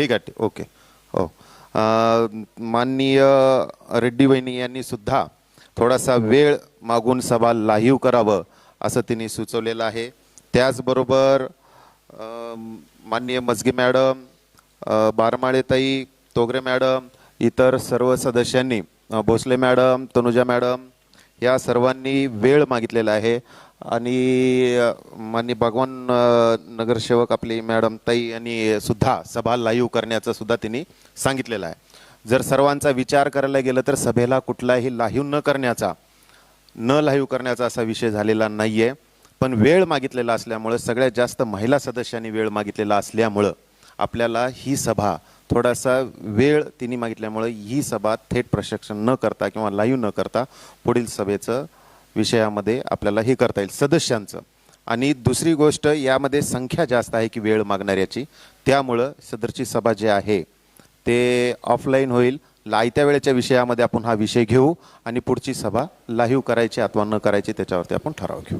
ठीक आहे, ओके. हो. माननीय रेड्डी वहिनी यांनी सुद्धा थोडासा वेळ मागून सभा लाईव्ह करावं असं तिने सुचवलेलं आहे. त्याचबरोबर माननीय मजगे मॅडम, बारमाळेताई, तोगरे मॅडम, इतर सर्व सदस्यांनी, भोसले मॅडम, तनुजा मॅडम या सर्वांनी वेळ मागितलेला आहे. आणि माननीय भगवान नगरसेवक आपली मॅडम ताई यांनी सुद्धा सभा लाईव्ह करण्याचं सुद्धा तिने सांगितलेलं आहे. जर सर्वांचा विचार करायला गेलं तर सभेला कुठलाही लाईव्ह न लाईव्ह करण्याचा असा विषय झालेला नाही आहे. पण वेळ मागितलेला असल्यामुळं, सगळ्यात जास्त महिला सदस्यांनी वेळ मागितलेला असल्यामुळं आपल्याला ही सभा थोडासा वेळ तिने मागितल्यामुळे ही सभा थेट प्रक्षेपण न करता किंवा लाईव्ह न करता पुढील सभेचं विषयामध्ये आपल्याला हे करता येईल सदस्यांचं. आणि दुसरी गोष्ट, यामध्ये संख्या जास्त आहे की वेळ मागणाऱ्याची, त्यामुळं सदरची सभा जे आहे ते ऑफलाईन होईल. लायत्या वेळेच्या विषयामध्ये आपण हा विषय घेऊ आणि पुढची सभा लाईव्ह करायची अथवा न करायची त्याच्यावरती आपण ठराव घेऊ.